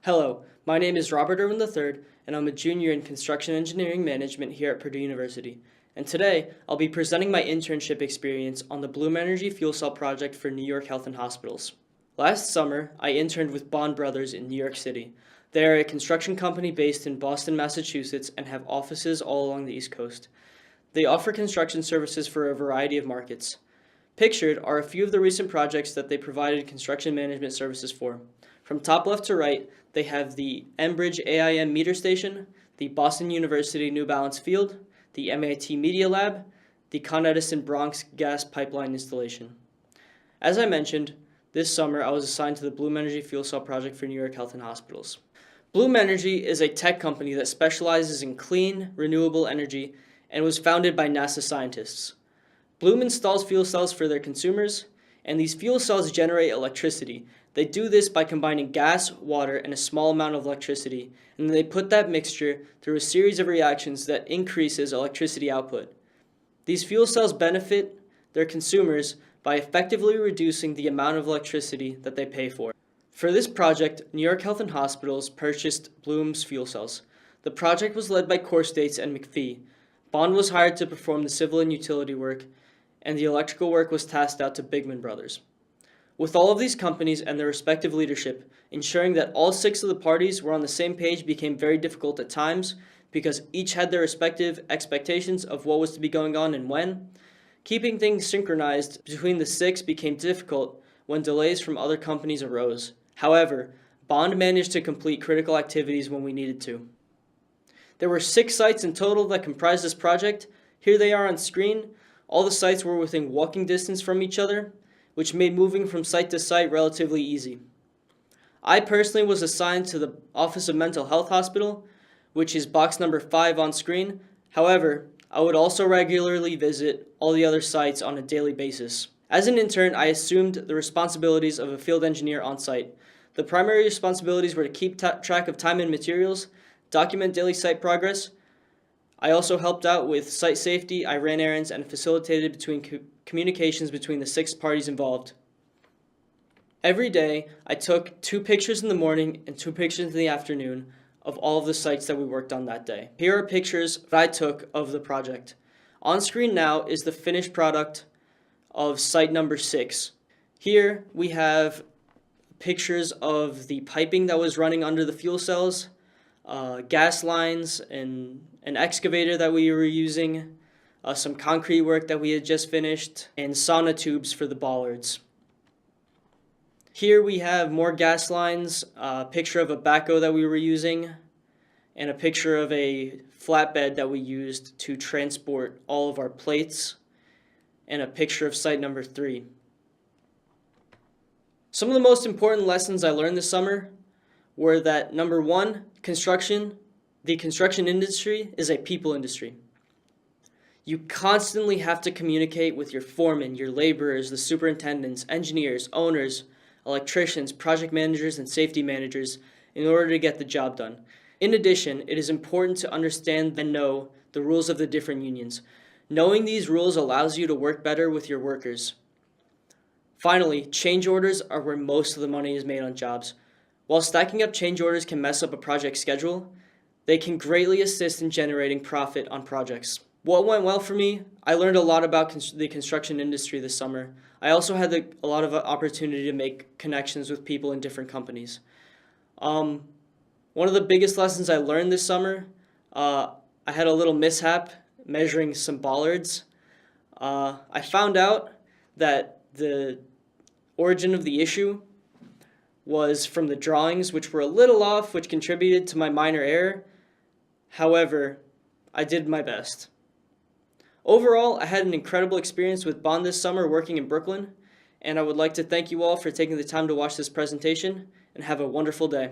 Hello, my name is Robert Irwin III, and I'm a junior in Construction Engineering Management here at Purdue University. And today, I'll be presenting my internship experience on the Bloom Energy Fuel Cell project for New York Health and Hospitals. Last summer, I interned with Bond Brothers in New York City. They are a construction company based in Boston, Massachusetts, and have offices all along the East Coast. They offer construction services for a variety of markets. Pictured are a few of the recent projects that they provided construction management services for. From top left to right, they have the Enbridge AIM meter station, the Boston University New Balance field, the MIT Media Lab, the Con Edison Bronx gas pipeline installation. As I mentioned, this summer I was assigned to the Bloom Energy Fuel Cell project for New York Health and Hospitals. Bloom Energy is a tech company that specializes in clean, renewable energy and was founded by NASA scientists. Bloom installs fuel cells for their consumers, and these fuel cells generate electricity. They do this by combining gas, water, and a small amount of electricity, and they put that mixture through a series of reactions that increases electricity output. These fuel cells benefit their consumers by effectively reducing the amount of electricity that they pay for. For this project, New York Health and Hospitals purchased Bloom's fuel cells. The project was led by Core States and McPhee. Bond was hired to perform the civil and utility work, and the electrical work was tasked out to Bigman Brothers. With all of these companies and their respective leadership, ensuring that all 6 of the parties were on the same page became very difficult at times because each had their respective expectations of what was to be going on and when. Keeping things synchronized between the 6 became difficult when delays from other companies arose. However, Bond managed to complete critical activities when we needed to. There were 6 sites in total that comprised this project. Here they are on screen. All the sites were within walking distance from each other, which made moving from site to site relatively easy. I personally was assigned to the Office of Mental Health Hospital, which is box number 5 on screen. However, I would also regularly visit all the other sites on a daily basis. As an intern, I assumed the responsibilities of a field engineer on site. The primary responsibilities were to keep track of time and materials, document daily site progress. I also helped out with site safety, I ran errands, and facilitated communications between the 6 parties involved. Every day, I took 2 pictures in the morning and 2 pictures in the afternoon of all of the sites that we worked on that day. Here are pictures that I took of the project. On screen now is the finished product of site number 6. Here we have pictures of the piping that was running under the fuel cells, gas lines, and an excavator that we were using, some concrete work that we had just finished, and sauna tubes for the bollards. Here we have more gas lines, a picture of a backhoe that we were using, and a picture of a flatbed that we used to transport all of our plates, and a picture of site number 3. Some of the most important lessons I learned this summer were that number 1, the construction industry is a people industry. You constantly have to communicate with your foremen, your laborers, the superintendents, engineers, owners, electricians, project managers, and safety managers in order to get the job done. In addition, it is important to understand and know the rules of the different unions. Knowing these rules allows you to work better with your workers. Finally, change orders are where most of the money is made on jobs. While stacking up change orders can mess up a project schedule, they can greatly assist in generating profit on projects. What went well for me? I learned a lot about the construction industry this summer. I also had a lot of opportunity to make connections with people in different companies. One of the biggest lessons I learned this summer, I had a little mishap measuring some bollards. I found out that the origin of the issue was from the drawings, which were a little off, which contributed to my minor error. However, I did my best. Overall, I had an incredible experience with Bond this summer working in Brooklyn, and I would like to thank you all for taking the time to watch this presentation, and have a wonderful day.